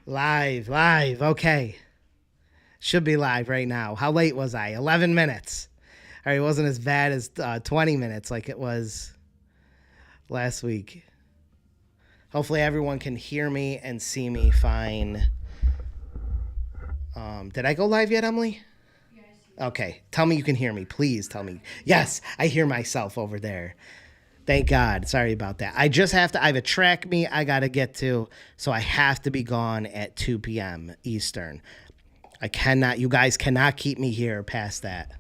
Live. Okay. Should be live right now. How late was I? 11 minutes. All right, it wasn't as bad as 20 minutes like it was last week. Hopefully everyone can hear me and see me fine. Did I go live yet, Emily? Yes. Okay. Tell me you can hear me. Please tell me. Yes, I hear myself over there. Thank God. Sorry about that. I have a track meet I got to get to, so I have to be gone at 2 p.m. Eastern. You guys cannot keep me here past that.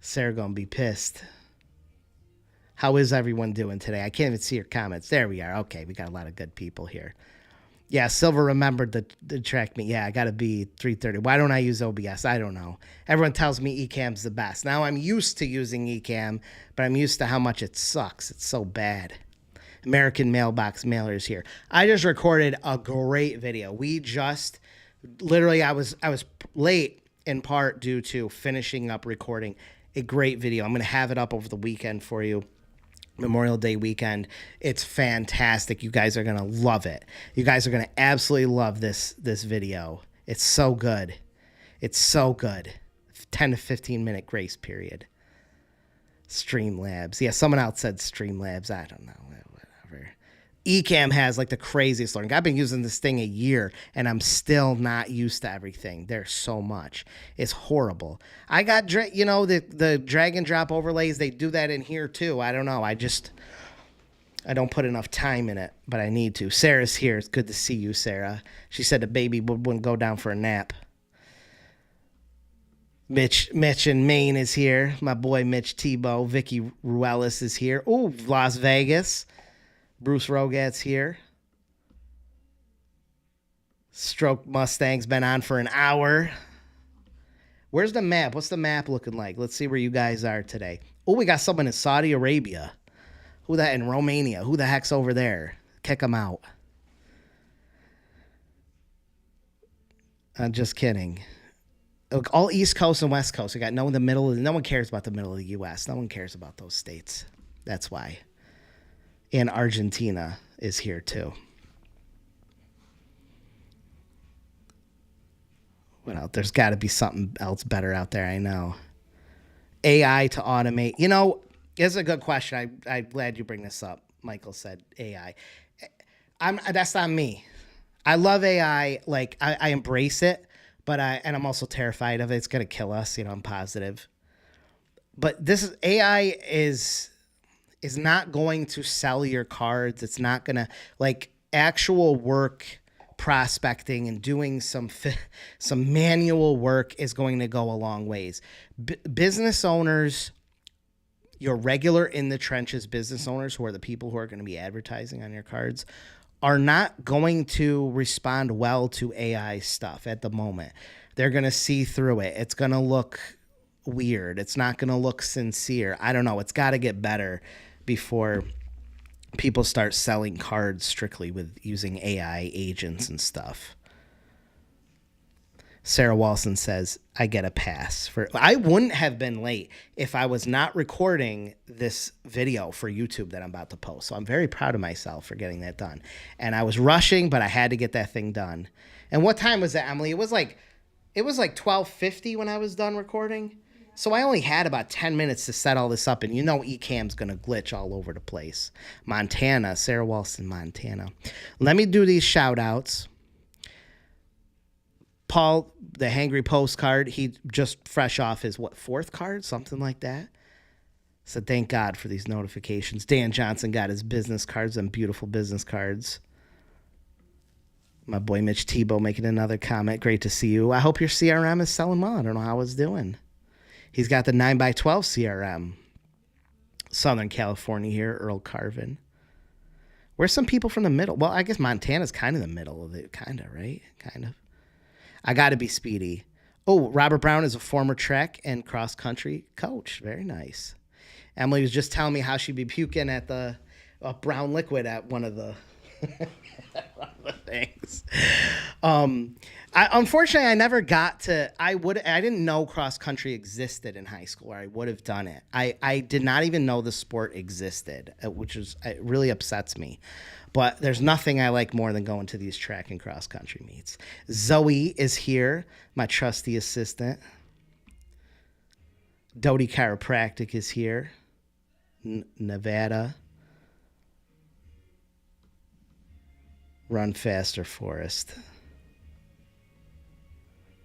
Sarah gonna be pissed. How is everyone doing today? I can't even see your comments. There we are. Okay, we got a lot of good people here. Yeah, Silver remembered the track meet. Yeah, I got to be 3:30. Why don't I use OBS? I don't know. Everyone tells me Ecamm's the best. Now I'm used to using Ecamm, but I'm used to how much it sucks. It's so bad. American Mailbox Mailers here. I just recorded a great video. I was late in part due to finishing up recording a great video. I'm going to have it up over the weekend for you. Memorial Day weekend. It's fantastic. You guys are going to love it. You guys are going to absolutely love this video. It's so good. It's so good. 10 to 15 minute grace period. Streamlabs. Yeah, someone else said Streamlabs. I don't know. Whatever. Ecamm has like the craziest learning. I've been using this thing a year and I'm still not used to everything. There's so much. It's horrible. I got, the drag and drop overlays. They do that in here too. I don't know. I don't put enough time in it, but I need to. Sarah's here. It's good to see you, Sarah. She said the baby wouldn't go down for a nap. Mitch in Maine is here. My boy Mitch Tebow. Vicky Ruelas is here. Ooh, Las Vegas. Bruce Rogat's here. Stroke Mustang's been on for an hour. Where's the map? What's the map looking like? Let's see where you guys are today. Oh, we got someone in Saudi Arabia. In Romania? Who the heck's over there? Kick them out. I'm just kidding. Look, all East Coast and West Coast. We got no in the middle. No one cares about the middle of the U.S. No one cares about those states. That's why. And Argentina is here too. Well, there's got to be something else better out there. I know. AI to automate. It's a good question. I'm glad you bring this up. Michael said AI. That's not me. I love AI. Like I embrace it, but I'm also terrified of it. It's gonna kill us. I'm positive. But AI is not going to sell your cards. It's not going to, actual work prospecting and doing some manual work is going to go a long ways. Business owners, your regular in the trenches business owners, who are the people who are going to be advertising on your cards, are not going to respond well to AI stuff at the moment. They're going to see through it. It's going to look weird. It's not going to look sincere. I don't know. It's got to get better before people start selling cards strictly with using AI agents and stuff. Sarah Walson says, I get a pass. I wouldn't have been late if I was not recording this video for YouTube that I'm about to post. So I'm very proud of myself for getting that done. And I was rushing, but I had to get that thing done. And what time was that, Emily? It was like 12:50 when I was done recording. So I only had about 10 minutes to set all this up, and Ecamm's going to glitch all over the place. Montana, Sarah Walson, Montana. Let me do these shout-outs. Paul, the Hangry Postcard, he just fresh off his, fourth card? Something like that. So thank God for these notifications. Dan Johnson got his business cards, and beautiful business cards. My boy Mitch Tebow making another comment. Great to see you. I hope your CRM is selling well. I don't know how it's doing. He's got the 9x12 CRM. Southern California here, Earl Carvin. Where's some people from the middle? Well, I guess Montana's kind of the middle of it. Kind of, right? Kind of. I got to be speedy. Oh, Robert Brown is a former track and cross-country coach. Very nice. Emily was just telling me how she'd be puking at the brown liquid at one of the... Thanks. Unfortunately, I never got to. I didn't know cross country existed in high school, or I would have done it. I did not even know the sport existed, which it really upsets me. But there's nothing I like more than going to these track and cross country meets. Zoe is here, my trusty assistant. Doty Chiropractic is here. Nevada. Run Faster Forest.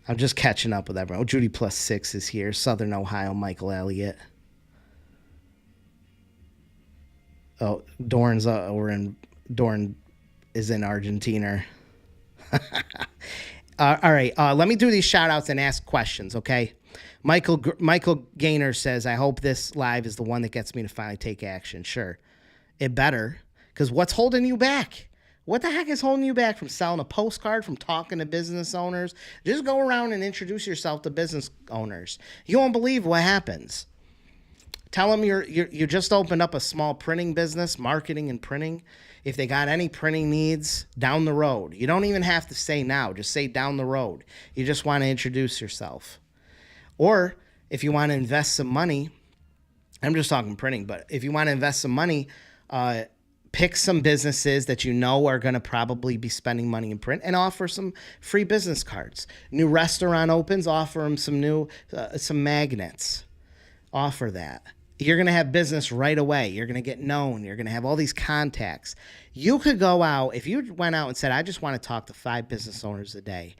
I'm just catching up with everyone. Oh, Judy Plus 6 is here. Southern Ohio, Michael Elliott. Oh, Dorn's Dorn is in Argentina. All right, let me do these shout outs and ask questions, okay? Michael Gaynor says, I hope this live is the one that gets me to finally take action. Sure. It better, because what's holding you back? What the heck is holding you back from selling a postcard, from talking to business owners? Just go around and introduce yourself to business owners. You won't believe what happens. Tell them you just opened up a small printing business, marketing and printing. If they got any printing needs down the road, you don't even have to say now. Just say down the road. You just want to introduce yourself. Or if you want to invest some money, I'm just talking printing, but if you want to invest some money, pick some businesses that you know are going to probably be spending money in print and offer some free business cards. New restaurant opens, offer them some magnets. Offer that. You're going to have business right away. You're going to get known. You're going to have all these contacts. You could go out, if you went out and said, I just want to talk to 5 business owners a day,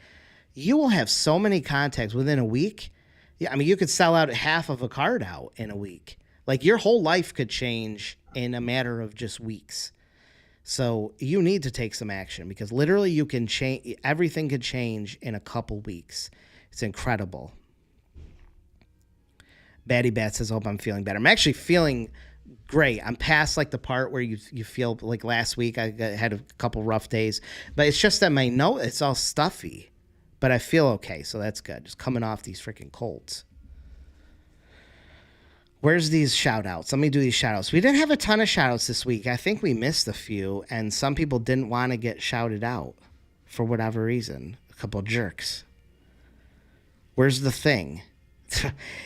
you will have so many contacts within a week. Yeah, I mean, you could sell out half of a card out in a week. Like, your whole life could change in a matter of just weeks. So you need to take some action, because literally you can change. Everything could change in a couple weeks. It's incredible. Batty Bat says, hope I'm feeling better. I'm actually feeling great. I'm past like the part where you feel like last week I had a couple rough days, but it's just that my nose, it's all stuffy, but I feel okay. So that's good. Just coming off these freaking colds. Where's these shout outs? Let me do these shout outs. We didn't have a ton of shout outs this week. I think we missed a few, and some people didn't want to get shouted out for whatever reason. A couple of jerks. Where's the thing?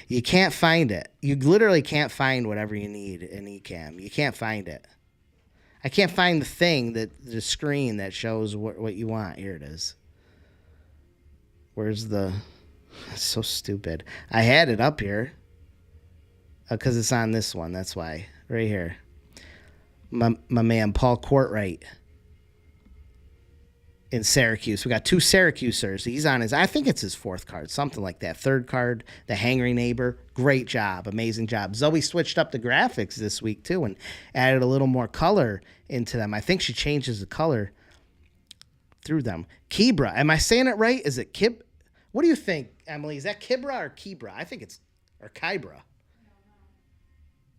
You can't find it. You literally can't find whatever you need in eCam. You can't find it. I can't find the thing, the screen that shows what you want. Here it is. Where's the... It's so stupid. I had it up here. Because it's on this one. That's why. Right here. My man, Paul Courtwright. In Syracuse. We got 2 Syracusers. He's on his... I think it's his 4th card. Something like that. 3rd card. The Hangry Neighbor. Great job. Amazing job. Zoe switched up the graphics this week, too, and added a little more color into them. I think she changes the color through them. Kibra. Am I saying it right? Is it Kib... What do you think, Emily? Is that Kibra or Kibra? I think it's... Or Kybra.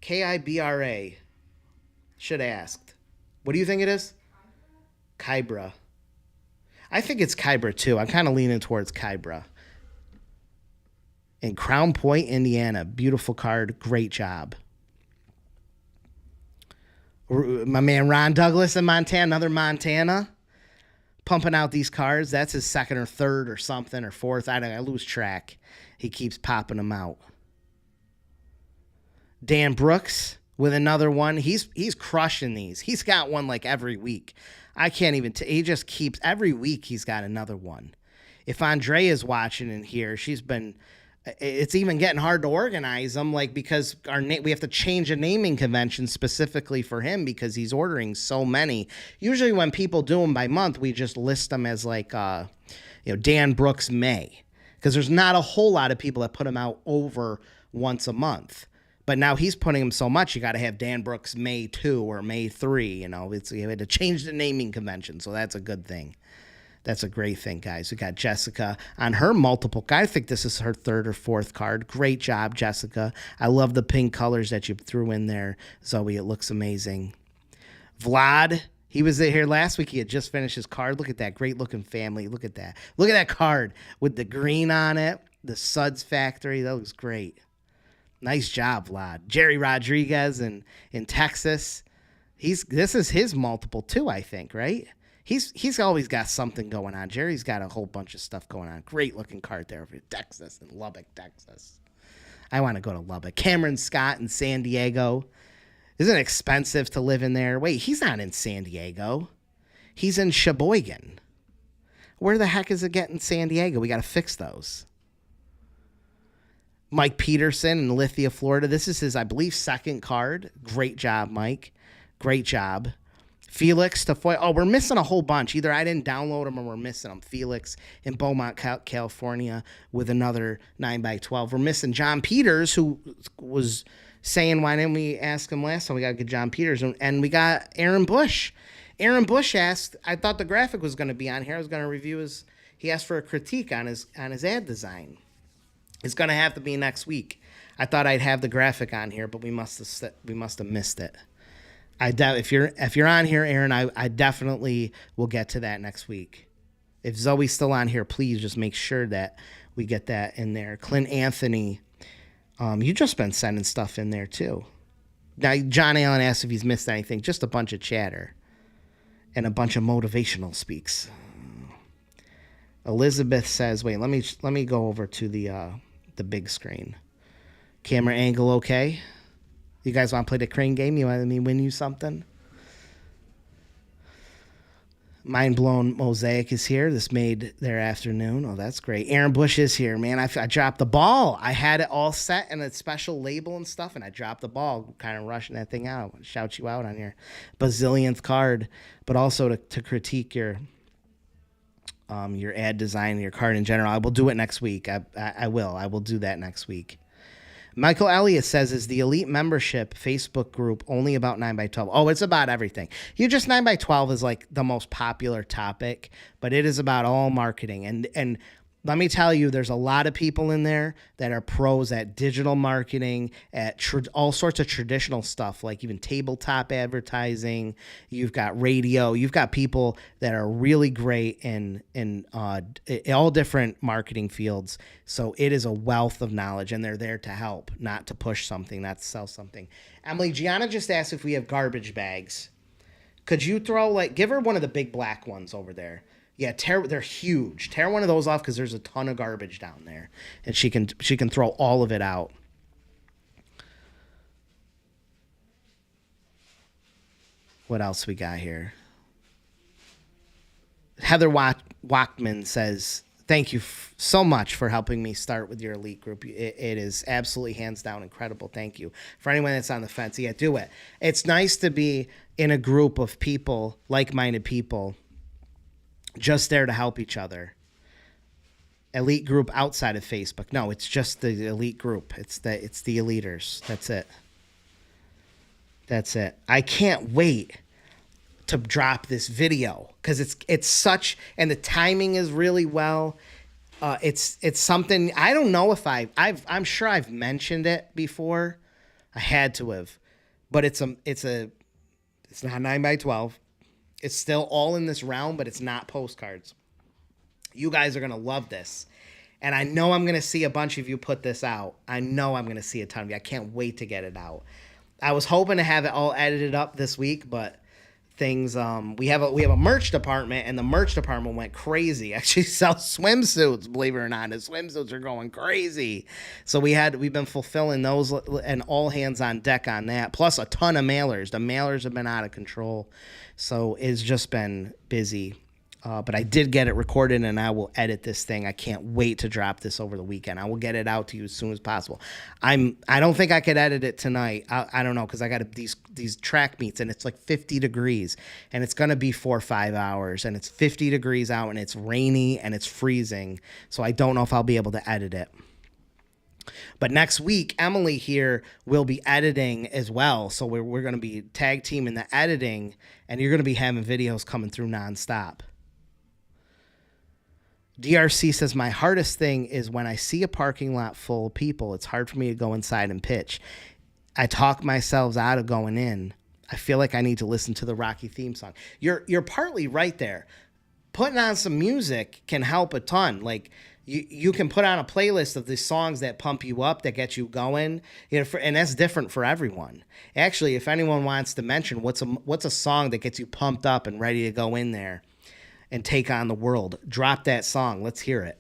Kibra. Should have asked. What do you think it is? Kybra. I think it's Kybra too. I'm kind of leaning towards Kybra. In Crown Point, Indiana. Beautiful card. Great job. My man Ron Douglas in Montana. Another Montana. Pumping out these cards. That's his 2nd or 3rd or something, or 4th. I lose track. He keeps popping them out. Dan Brooks with another one. He's crushing these. He's got one like every week. I can't even... he just keeps... Every week he's got another one. If Andrea's watching in here, she's been... It's even getting hard to organize them, like, because we have to change a naming convention specifically for him because he's ordering so many. Usually when people do them by month, we just list them as like, Dan Brooks May, because there's not a whole lot of people that put them out over once a month. But now he's putting them so much, you got to have Dan Brooks May 2 or May 3. You had to change the naming convention, so that's a good thing. That's a great thing, guys. We got Jessica on her multiple. I think this is her 3rd or 4th card. Great job, Jessica. I love the pink colors that you threw in there, Zoe. It looks amazing. Vlad, he was here last week. He had just finished his card. Look at that great-looking family. Look at that. Look at that card with the green on it, the Suds Factory. That looks great. Nice job, Vlad. Jerry Rodriguez in Texas. This is his multiple too, I think, right? He's always got something going on. Jerry's got a whole bunch of stuff going on. Great looking card there for Texas and Lubbock, Texas. I want to go to Lubbock. Cameron Scott in San Diego. Isn't it expensive to live in there? Wait, he's not in San Diego. He's in Sheboygan. Where the heck is it getting San Diego? We got to fix those. Mike Peterson in Lithia, Florida. This is his, I believe, second card. Great job, Mike. Great job. Felix Tafoya. Oh, we're missing a whole bunch. Either I didn't download them or we're missing them. Felix in Beaumont, California with another 9x12. We're missing John Peters, who was saying, why didn't we ask him last time? We got to get John Peters. And we got Aaron Bush. Aaron Bush asked, I thought the graphic was going to be on here. I was going to review his, he asked for a critique on his ad design. It's going to have to be next week. I thought I'd have the graphic on here, but we must have missed it. If you're on here, Aaron, I definitely will get to that next week. If Zoe's still on here, please just make sure that we get that in there. Clint Anthony, you just been sending stuff in there too. Now, John Allen asked if he's missed anything. Just a bunch of chatter and a bunch of motivational speaks. Elizabeth says, "Wait, let me go over to the big screen. Camera angle, okay? You guys want to play the crane game? You want me to win you something?" Mind Blown Mosaic is here. This made their afternoon. Oh, that's great. Aaron Bush is here, man. I dropped the ball. I had it all set in a special label and stuff, and I dropped the ball, kind of rushing that thing out. Shout you out on your bazillionth card, but also to critique your ad design, your card in general. I will do it next week. I will do that next week. Michael Elliott says, is the Elite Membership Facebook group only about 9x12? Oh, it's about everything. You just 9x12 is like the most popular topic, but it is about all marketing. And let me tell you, there's a lot of people in there that are pros at digital marketing, at all sorts of traditional stuff, like even tabletop advertising. You've got radio. You've got people that are really great in all different marketing fields. So it is a wealth of knowledge, and they're there to help, not to push something, not to sell something. Emily, Gianna just asked if we have garbage bags. Could you give her one of the big black ones over there? Yeah, they're huge. Tear one of those off because there's a ton of garbage down there, and she can throw all of it out. What else we got here? Heather Walkman says, thank you so much for helping me start with your elite group. It is absolutely hands down incredible. Thank you. For anyone that's on the fence, yeah, do it. It's nice to be in a group of people, like-minded people, just there to help each other. Elite group outside of Facebook. No, it's just the elite group. It's the eliters. That's it. I can't wait to drop this video because it's such, and the timing is really well. It's something I don't know if I'm sure I've mentioned it before. I had to have, but it's not 9x12. It's still all in this realm, but it's not postcards. You guys are going to love this. And I know I'm going to see a bunch of you put this out. I know I'm going to see a ton of you. I can't wait to get it out. I was hoping to have it all edited up this week, but things, we have a merch department, and the merch department went crazy. Actually sells swimsuits, believe it or not. The swimsuits are going crazy. So we've been fulfilling those, and all hands on deck on that. Plus a ton of mailers. The mailers have been out of control. So it's just been busy. But I did get it recorded, and I will edit this thing. I can't wait to drop this over the weekend. I will get it out to you as soon as possible. I don't think I could edit it tonight. I don't know, because I got these track meets, and it's like 50 degrees, and it's going to be 4 or 5 hours, and it's 50 degrees out, and it's rainy, and it's freezing. So I don't know if I'll be able to edit it. But next week, Emily here will be editing as well. So we're going to be tag teaming the editing, and you're going to be having videos coming through nonstop. DRC says, my hardest thing is when I see a parking lot full of people, it's hard for me to go inside and pitch. I talk myself out of going in. I feel like I need to listen to the Rocky theme song. You're partly right there. Putting on some music can help a ton. Like you can put on a playlist of the songs that pump you up, that get you going, and that's different for everyone. Actually, if anyone wants to mention what's a song that gets you pumped up and ready to go in there, and take on the world. Drop that song. Let's hear it.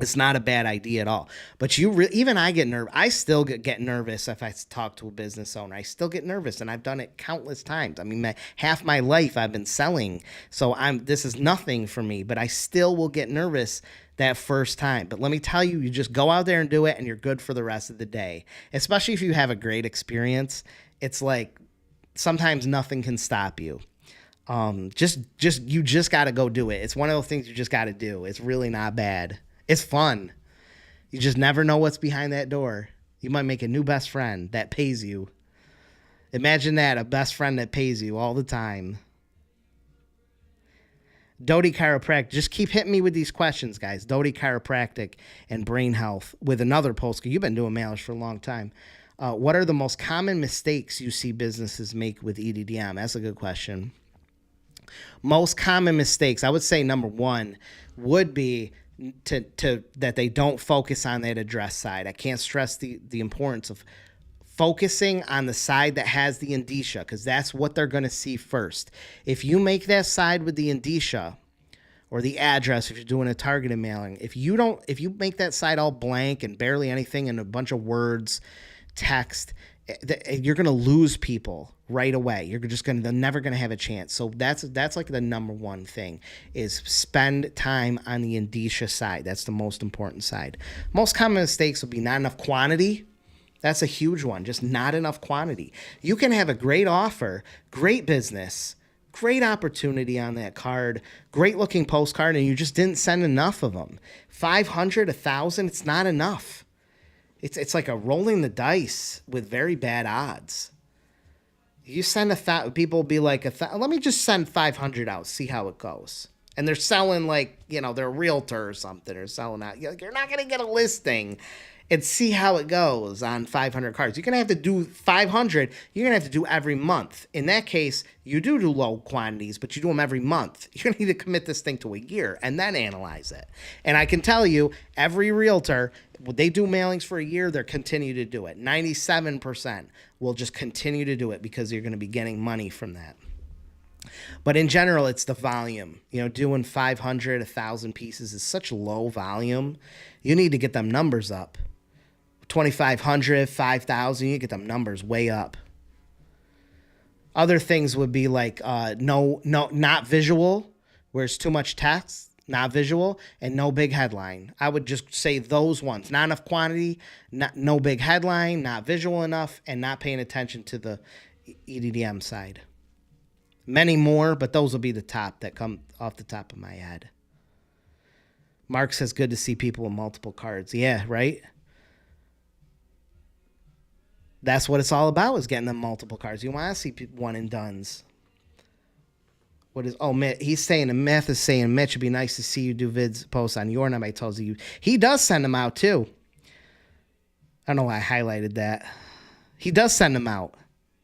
It's not a bad idea at all. But even I get nervous. I still get nervous if I talk to a business owner. I still get nervous, and I've done it countless times. I mean, half my life I've been selling, so this is nothing for me. But I still will get nervous that first time. But let me tell you, you just go out there and do it, and you're good for the rest of the day. Especially if you have a great experience. It's like sometimes nothing can stop you. You just got to go do it. It's one of those things you just got to do. It's really not bad. It's fun. You just never know what's behind that door. You might make a new best friend that pays you. Imagine that, a best friend that pays you all the time. Doty Chiropractic. Just keep hitting me with these questions, guys. Doty Chiropractic and Brain Health with another post. You've been doing mailers for a long time. What are the most common mistakes you see businesses make with EDDM? That's a good question. Most common mistakes, I would say number one would be that they don't focus on that address side. I can't stress the importance of focusing on the side that has the indicia, because that's what they're going to see first. If you make that side with the indicia or the address, if you're doing a targeted mailing, if you make that side all blank and barely anything and a bunch of words, text, you're going to lose people right away. They're never going to have a chance. So that's like the number one thing is spend time on the indicia side. That's the most important side. Most common mistakes will be not enough quantity. That's a huge one. Just not enough quantity. You can have a great offer, great business, great opportunity on that card, great looking postcard, and you just didn't send enough of them. 500, 1,000, it's not enough. It's like a rolling the dice with very bad odds. You send people will be like, let me just send 500 out, see how it goes. And they're selling like, they're a realtor or something, or selling out. You're not going to get a listing and see how it goes on 500 cards. You're going to have to do 500. You're going to have to do every month. In that case, you do low quantities, but you do them every month. You're going to need to commit this thing to a year and then analyze it. And I can tell you, every realtor, they do mailings for a year, they'll continue to do it. 97% will just continue to do it because you're going to be getting money from that. But in general, it's the volume. Doing 500, 1,000 pieces is such low volume. You need to get them numbers up. 2,500, 5,000, you get them numbers way up. Other things would be like not visual, where it's too much text, not visual, and no big headline. I would just say those ones. Not enough quantity, no big headline, not visual enough, and not paying attention to the EDDM side. Many more, but those will be the top that come off the top of my head. Mark says, good to see people with multiple cards. Yeah, right? That's what it's all about, is getting them multiple cards. You want to see one and dones. He's saying, the Myth is saying, Mitch, it'd be nice to see you do vids posts on your number. I told you. He does send them out too. I don't know why I highlighted that. He does send them out.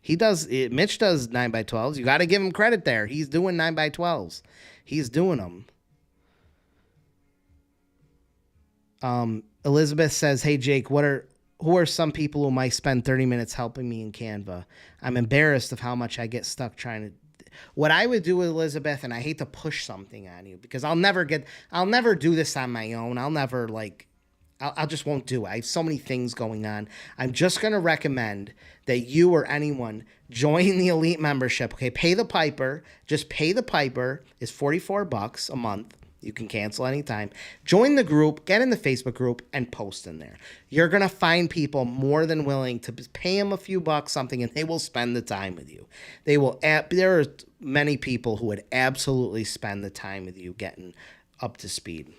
Mitch does 9x12s. You got to give him credit there. He's doing 9x12s. He's doing them. Elizabeth says, hey, Jake, who are some people who might spend 30 minutes helping me in Canva? I'm embarrassed of how much I get stuck trying to. What I would do, Elizabeth, and I hate to push something on you because I'll never do this on my own. I just won't do it. I have so many things going on. I'm just going to recommend that you or anyone join the Elite membership. Okay, pay the piper. Just pay the piper. It's $44 a month. You can cancel anytime. Join the group, get in the Facebook group, and post in there. You're going to find people more than willing to pay them a few bucks, something, and they will spend the time with you. There are many people who would absolutely spend the time with you getting up to speed.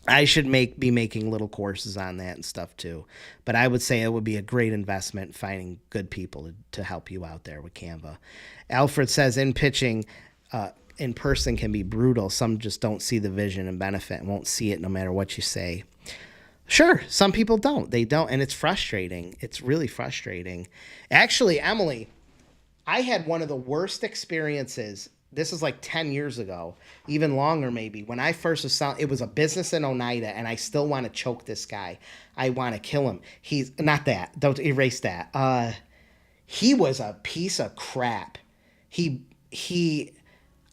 I should be making little courses on that and stuff too. But I would say it would be a great investment finding good people to help you out there with Canva. Alfred says, in pitching, in person can be brutal. Some just don't see the vision and benefit and won't see it no matter what you say. Sure, some people don't. They don't, and it's frustrating. It's really frustrating. Actually, Emily, I had one of the worst experiences. This is like 10 years ago, even longer maybe. When I first was selling, it was a business in Oneida, and I still want to choke this guy. I want to kill him. He's not that. Don't erase that. He was a piece of crap.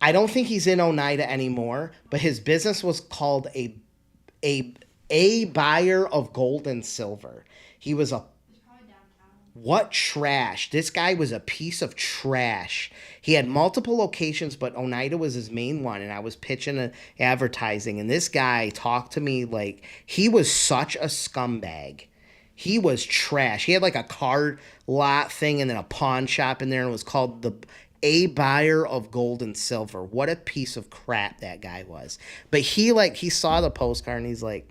I don't think he's in Oneida anymore, but his business was called a a buyer of gold and silver. He was a what trash. This guy was a piece of trash. He had multiple locations, but Oneida was his main one, and I was pitching advertising, and this guy talked to me like he was such a scumbag. He was trash. He had like a car lot thing and then a pawn shop in there, and it was called the A Buyer of Gold and Silver. What a piece of crap that guy was. But he saw the postcard and he's like,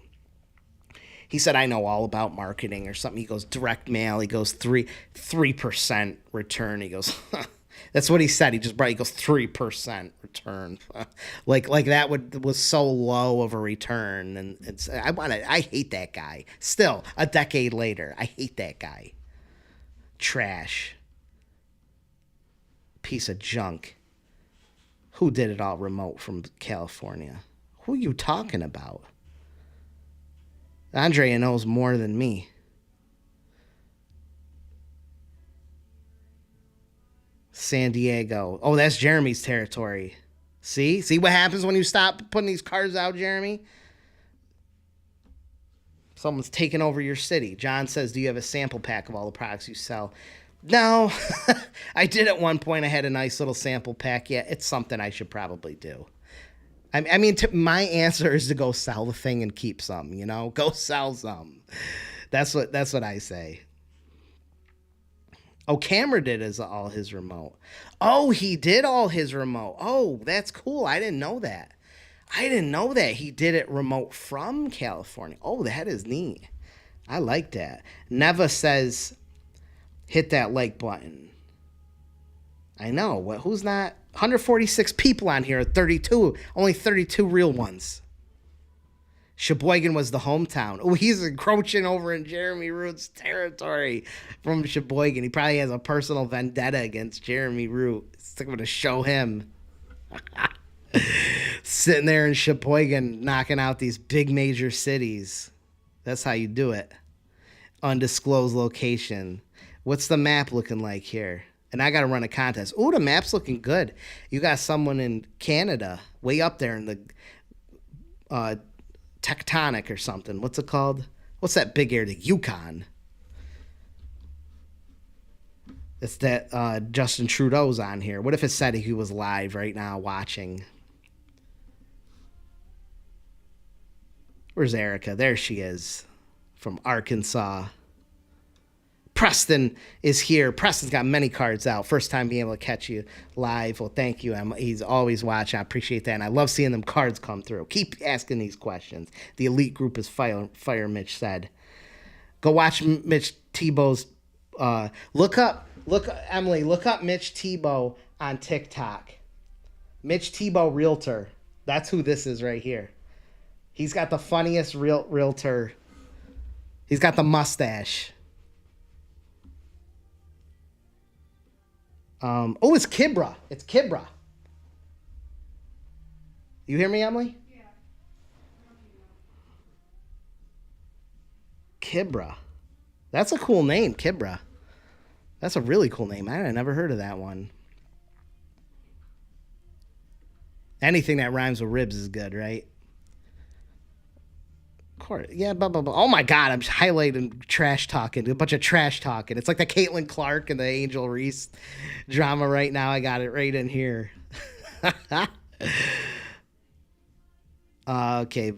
he said, I know all about marketing or something. He goes, direct mail. He goes, 3% return. He goes, that's what he said. He goes, 3% return. like that was so low of a return. And I hate that guy. Still, a decade later, I hate that guy. Trash. Piece of junk. Who did it all remote from California? Who are you talking about? Andrea knows more than me. San Diego. Oh, that's Jeremy's territory. See what happens when you stop putting these cars out, Jeremy? Someone's taking over your city. John says, do you have a sample pack of all the products you sell? No, I did at one point. I had a nice little sample pack. Yeah, it's something I should probably do. I mean, my answer is to go sell the thing and keep some, go sell some. That's what I say. Oh, Cameron did all his remote. Oh, he did all his remote. Oh, that's cool. I didn't know that. He did it remote from California. Oh, that is neat. I like that. Neva says, hit that like button. I know. Who's not? 146 people on here, 32. Only 32 real ones. Sheboygan was the hometown. Oh, he's encroaching over in Jeremy Root's territory from Sheboygan. He probably has a personal vendetta against Jeremy Root. It's going to show him. Sitting there in Sheboygan, knocking out these big major cities. That's how you do it. Undisclosed location. What's the map looking like here? And I got to run a contest. Oh, the map's looking good. You got someone in Canada, way up there in the tectonic or something. What's it called? What's that big area? The Yukon. It's that Justin Trudeau's on here. What if it said he was live right now watching? Where's Erica? There she is from Arkansas. Preston is here. Preston's got many cards out. First time being able to catch you live. Well, thank you. He's always watching. I appreciate that. And I love seeing them cards come through. Keep asking these questions. The elite group is fire, Mitch said. Go watch Mitch Tebow's. Emily, look up Mitch Tebow on TikTok. Mitch Tebow Realtor. That's who this is right here. He's got the funniest realtor. He's got the mustache. It's Kibra. It's Kibra. You hear me, Emily? Yeah. Kibra. That's a cool name, Kibra. That's a really cool name. I never heard of that one. Anything that rhymes with ribs is good, right? Of course. Yeah, blah, blah, blah. Oh my God, I'm highlighting trash talking. A bunch of trash talking. It's like the Caitlin Clark and the Angel Reese drama right now. I got it right in here. Okay.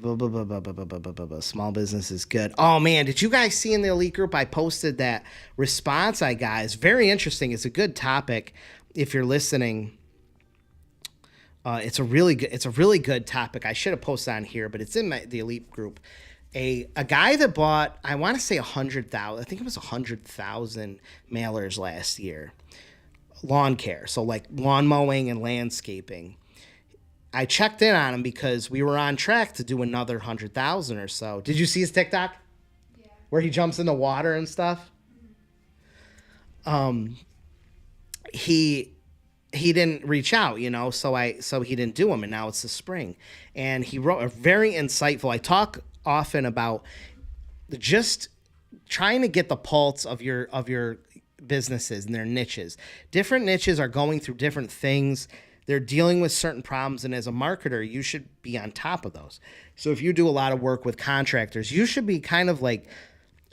Small business is good. Oh man, did you guys see in the elite group I posted that response I got? It's very interesting. It's a good topic if you're listening. It's a really good topic. I should have posted on here, but it's in the elite group. A guy that bought, I want to say 100,000. I think it was 100,000 mailers last year. Lawn care, so like lawn mowing and landscaping. I checked in on him because we were on track to do another 100,000 or so. Did you see his TikTok? Yeah. Where he jumps in the water and stuff? Mm-hmm. He didn't reach out, so he didn't do them, and now it's the spring. And he wrote a very insightful. I talk often about just trying to get the pulse of your businesses and their niches. Different niches are going through different things. they're dealing with certain problems. And as a marketer, you should be on top of those. So if you do a lot of work with contractors, you should be kind of like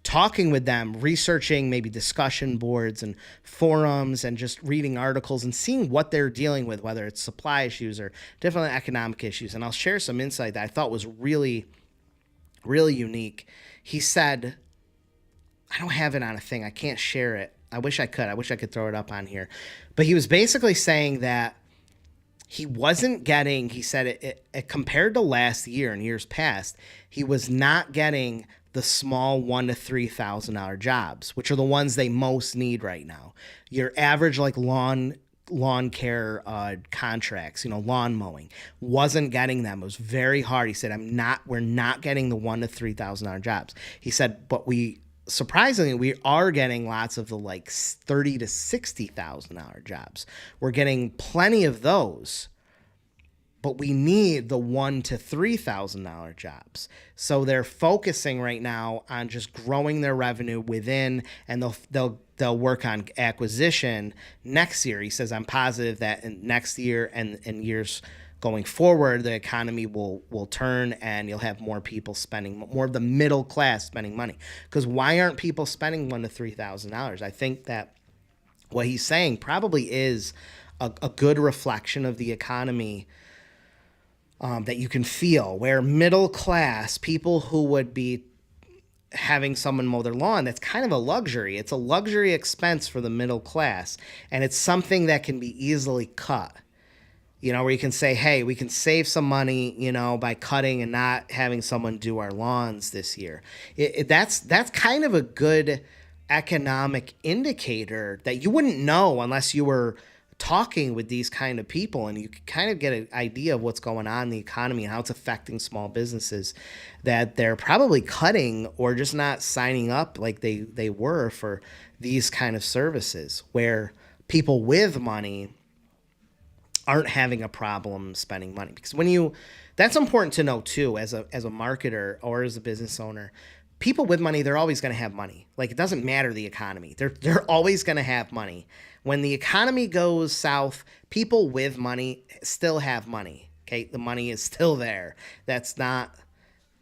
talking with them, researching maybe discussion boards and forums and just reading articles and seeing what they're dealing with, whether it's supply issues or different economic issues. And I'll share some insight that I thought was really, really unique. He said, I don't have it on a thing. I can't share it. I wish I could. I wish I could throw it up on here. But he was basically saying that he wasn't getting, he said it compared to last year and years past, he was not getting the small $1,000 to $3,000 jobs, which are the ones they most need right now. Your average like lawn care contracts, lawn mowing, wasn't getting them. It was very hard. He said, we're not getting the $1,000 to $3,000 jobs. He said, but surprisingly, we are getting lots of the like $30,000 to $60,000 jobs. We're getting plenty of those, but we need the $1,000 to $3,000 jobs. So they're focusing right now on just growing their revenue within, and they'll work on acquisition next year. He says, I'm positive that in next year and years going forward, the economy will turn and you'll have more people spending, more of the middle class spending money. Because why aren't people spending $1,000 to $3,000? I think that what he's saying probably is a good reflection of the economy that you can feel, where middle class people who would be having someone mow their lawn, that's kind of a luxury. It's a luxury expense for the middle class, and it's something that can be easily cut. Where you can say, hey, we can save some money, by cutting and not having someone do our lawns this year. That's kind of a good economic indicator that you wouldn't know unless you were talking with these kind of people, and you can kind of get an idea of what's going on in the economy and how it's affecting small businesses, that they're probably cutting or just not signing up like they were for these kind of services, where people with money aren't having a problem spending money. Because that's important to know too, as a marketer or as a business owner. People with money, they're always going to have money. Like, it doesn't matter the economy. They're always going to have money. When the economy goes south, people with money still have money. Okay, the money is still there. That's not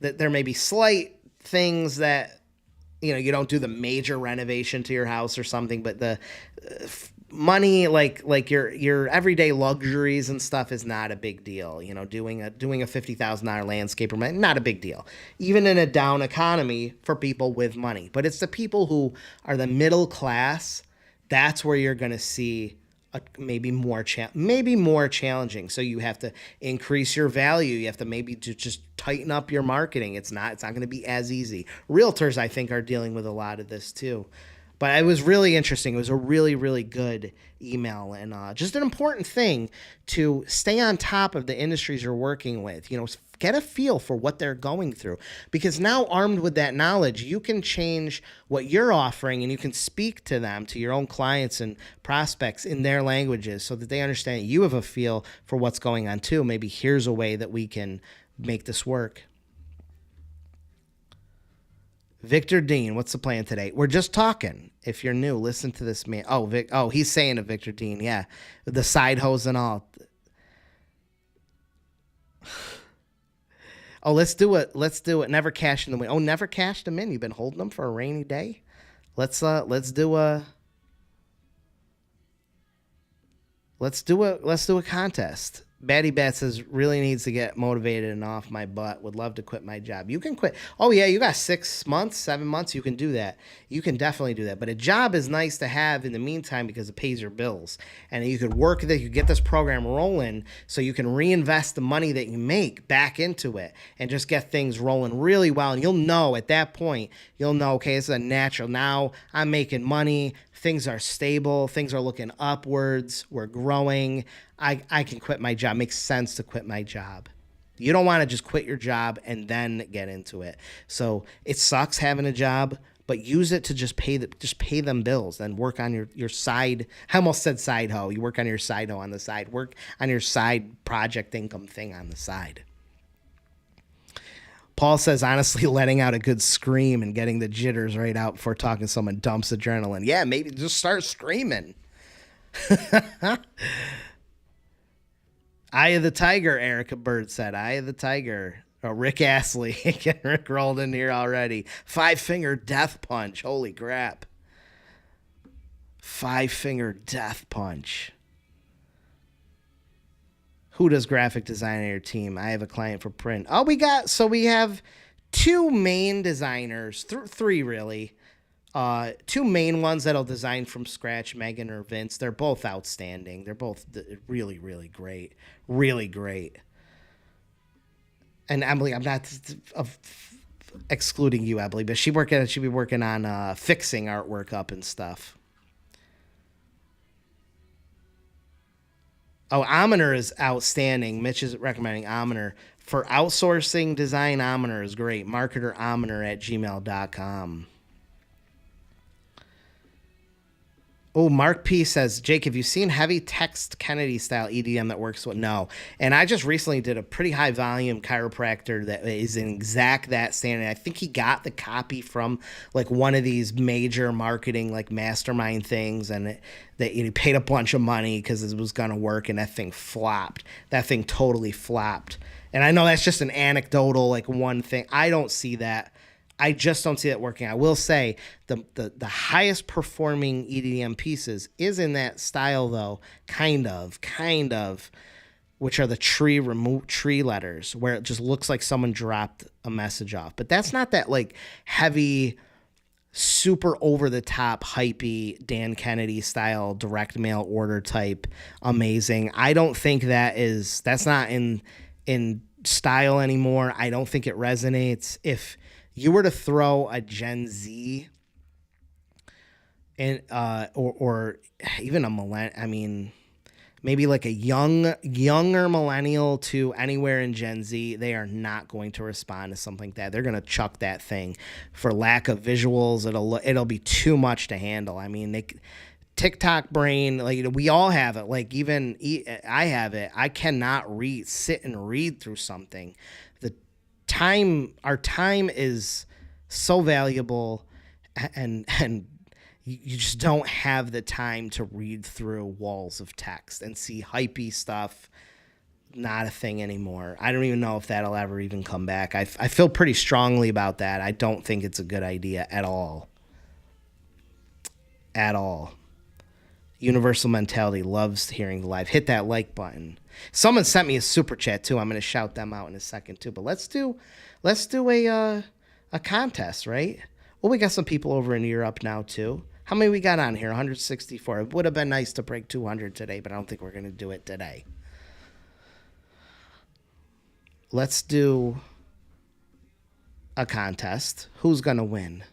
that there may be slight things that you don't do the major renovation to your house or something, but the money, like your everyday luxuries and stuff, is not a big deal. Doing a $50,000 landscaper, not a big deal, even in a down economy for people with money. But it's the people who are the middle class. That's where you're going to see maybe more challenging. So you have to increase your value. You have to maybe just tighten up your marketing. It's not going to be as easy. Realtors, I think, are dealing with a lot of this too. But it was really interesting. It was a really, really good email, and just an important thing to stay on top of the industries you're working with. Get a feel for what they're going through, because now, armed with that knowledge, you can change what you're offering, and you can speak to them, to your own clients and prospects, in their languages, so that they understand you have a feel for what's going on too. Maybe here's a way that we can make this work. Victor Dean, what's the plan today? We're just talking. If you're new, listen to this man. Oh, he's saying to Victor Dean, yeah, the side hose and all. Oh, let's do it. Never cash in the win. Oh, never cashed them in. You've been holding them for a rainy day. Let's do a contest. Batty Bat says, really needs to get motivated and off my butt. Would love to quit my job. You can quit. Oh, yeah, you got 6 months, 7 months. You can do that. You can definitely do that. But a job is nice to have in the meantime because it pays your bills. And you could work that. You get this program rolling so you can reinvest the money that you make back into it and just get things rolling really well. And you'll know at that point, okay, this is a natural. Now I'm making money. Things are stable. Things are looking upwards. We're growing. I can quit my job. It makes sense to quit my job. You don't want to just quit your job and then get into it. So it sucks having a job, but use it to just pay them bills. Then work on your side. I almost said side hoe. You work on your side hoe on the side. Work on your side project income thing on the side. Paul says, honestly, letting out a good scream and getting the jitters right out before talking to someone dumps adrenaline. Yeah, maybe just start screaming. Eye of the Tiger, Erica Bird said. Eye of the Tiger. Oh, Rick Astley. Getting Rick rolled in here already. 5-finger death punch. Holy crap. 5-finger death punch. Who does graphic design on your team? I have a client for print. Oh, we have 2 main designers. 3 really. 2 main ones that'll design from scratch, Megan or Vince. They're both outstanding. They're both really, really great. Really great. And Emily, I'm not excluding you, Emily, but she'd be working on fixing artwork up and stuff. Oh, Ominer is outstanding. Mitch is recommending Ominer. For outsourcing design, Ominer is great. Marketer Ominer at gmail.com. Oh, Mark P says, Jake, have you seen heavy text Kennedy style EDM that works with? No. And I just recently did a pretty high volume chiropractor that is in exact that standard. I think he got the copy from like one of these major marketing like mastermind things, and he paid a bunch of money because it was going to work, and that thing flopped. That thing totally flopped. And I know that's just an anecdotal, like one thing. I don't see that. I just don't see that working. I will say the highest performing EDM pieces is in that style though, kind of, which are the tree letters where it just looks like someone dropped a message off. But that's not that like heavy, super over the top, hypey Dan Kennedy style direct mail order type amazing. I don't think that's not in style anymore. I don't think it resonates. If you were to throw a Gen Z and or even a millennial, I mean, maybe like a younger millennial to anywhere in Gen Z, they are not going to respond to something like that. They're going to chuck that thing for lack of visuals. It'll be too much to handle. I mean, TikTok brain, like we all have it. Like even I have it. I cannot sit and read through something. Our time is so valuable, and you just don't have the time to read through walls of text and see hypey stuff. Not a thing anymore. I don't even know if that'll ever even come back. I feel pretty strongly about that. I don't think it's a good idea at all. At all. Universal Mentality loves hearing the live. Hit that like button. Someone sent me a super chat too. I'm going to shout them out in a second too. But let's do a contest, right? Well, we got some people over in Europe now too. How many we got on here? 164. It would have been nice to break 200 today, but I don't think we're going to do it today. Let's do a contest. Who's going to win?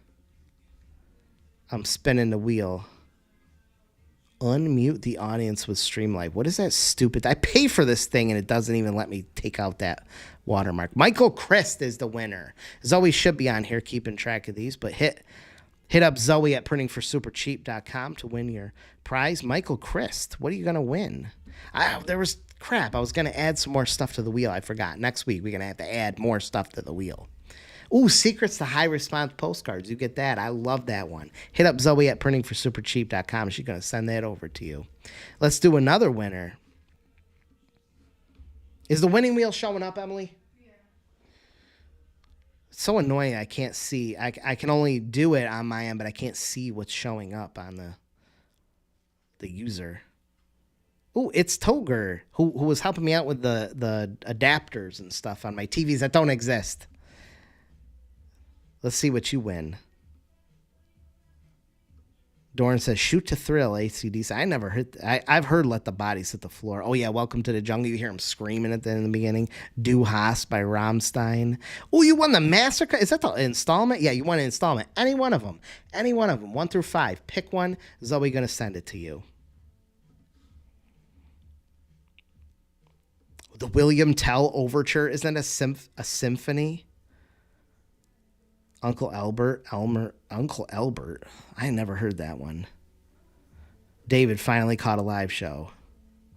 I'm spinning the wheel. Unmute the audience with Streamlight. What is that stupid? I pay for this thing and it doesn't even let me take out that watermark. Michael Christ is the winner. Zoe should be on here keeping track of these, but hit up Zoe at printingforsupercheap.com to win your prize. Michael Christ, what are you going to win? I was going to add some more stuff to the wheel. I forgot. Next week, we're going to have to add more stuff to the wheel. Ooh, secrets to high response postcards. You get that. I love that one. Hit up Zoe at printingforsupercheap.com. She's going to send that over to you. Let's do another winner. Is the winning wheel showing up, Emily? Yeah. It's so annoying I can't see. I can only do it on my end, but I can't see what's showing up on the user. Ooh, it's Toger, who was helping me out with the adapters and stuff on my TVs that don't exist. Let's see what you win. Doran says, shoot to thrill, ACDC. I never heard. I've heard Let the Bodies Hit the Floor. Oh, yeah, Welcome to the Jungle. You hear him screaming at in the beginning. Du Hast by Rammstein. Oh, you won the Massacre. Is that the installment? Yeah, you won an installment. Any one of them. 1 through 5. Pick one. Zoe going to send it to you. The William Tell Overture. Isn't that a symphony? Uncle Albert. I never heard that one. David finally caught a live show.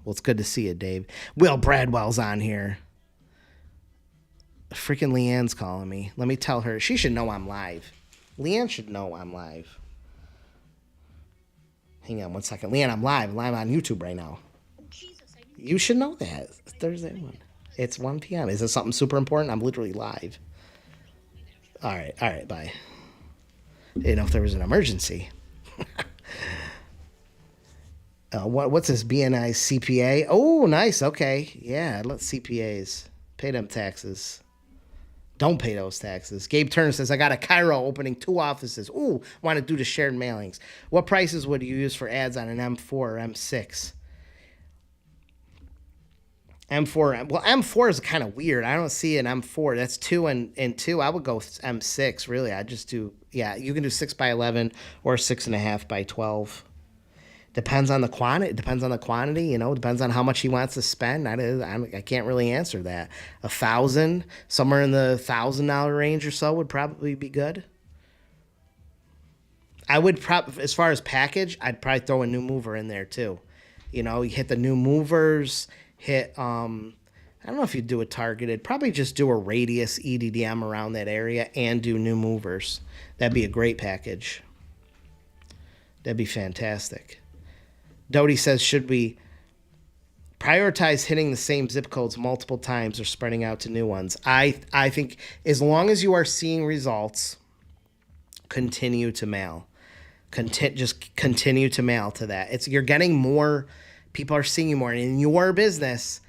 Well, it's good to see you, Dave. Will Bradwell's on here. Freaking Leanne's calling me. Let me tell her. She should know I'm live. Leanne should know I'm live. Hang on 1 second. Leanne, I'm live. I'm live on YouTube right now. You should know that. Thursday one. It's 1 p.m. Is it something super important? I'm literally live. All right. All right. Bye. Didn't know if there was an emergency. What's this BNI CPA? Oh, nice. Okay. Yeah. Let CPAs pay them taxes. Don't pay those taxes. Gabe Turner says, I got a Cairo opening 2 offices. Ooh, want to do the shared mailings. What prices would you use for ads on an M4 or M6? M4. Well, M4 is kind of weird. I don't see an M4. That's 2 and 2. I would go M6, really. I just do, yeah, you can do 6 by 11 or 6.5 by 12. Depends on the quantity. Depends on the quantity. Depends on how much he wants to spend. I can't really answer that. 1,000, somewhere in the $1,000 range or so would probably be good. I would as far as package, I'd probably throw a new mover in there too. You hit the new movers. Hit. I don't know if you do a targeted. Probably just do a radius EDDM around that area and do new movers. That'd be a great package. That'd be fantastic. Doty says, should we prioritize hitting the same zip codes multiple times or spreading out to new ones? I think as long as you are seeing results, continue to mail. Just continue to mail to that. You're getting more. People are seeing you more. And in your business,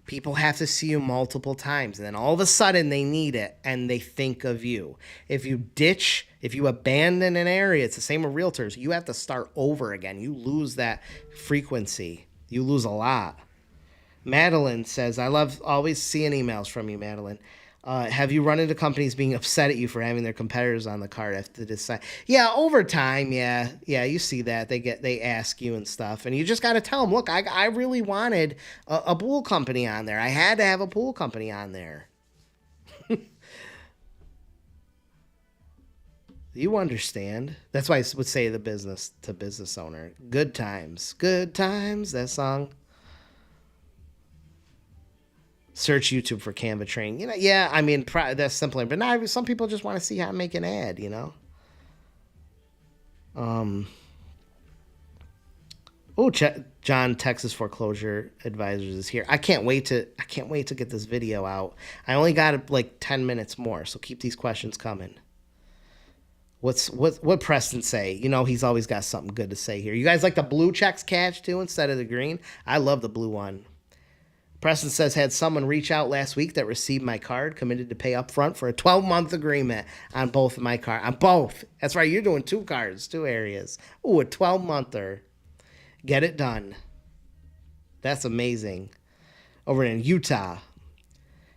people have to see you multiple times. And then all of a sudden they need it and they think of you. If you abandon an area, it's the same with realtors. You have to start over again. You lose that frequency. You lose a lot. Madeline says, I love always seeing emails from you, Madeline. Have you run into companies being upset at you for having their competitors on the card after to decide? Yeah, over time, yeah, you see that they ask you and stuff, and you just got to tell them, look, I really wanted a pool company on there. I had to have a pool company on there. You understand? That's why I would say the business to business owner. Good times, that song. Search YouTube for Canva training. Yeah, I mean, that's simpler. But now some people just want to see how to make an ad, John, Texas Foreclosure Advisors is here. I can't wait to get this video out. I only got like 10 minutes more, so keep these questions coming. What Preston say? He's always got something good to say here. You guys like the blue checks cash too instead of the green? I love the blue one. Preston says, had someone reach out last week that received my card, committed to pay up front for a 12-month agreement on both of my cards. On both. That's right. You're doing 2 cards, 2 areas. Ooh, a 12-monther. Get it done. That's amazing. Over in Utah.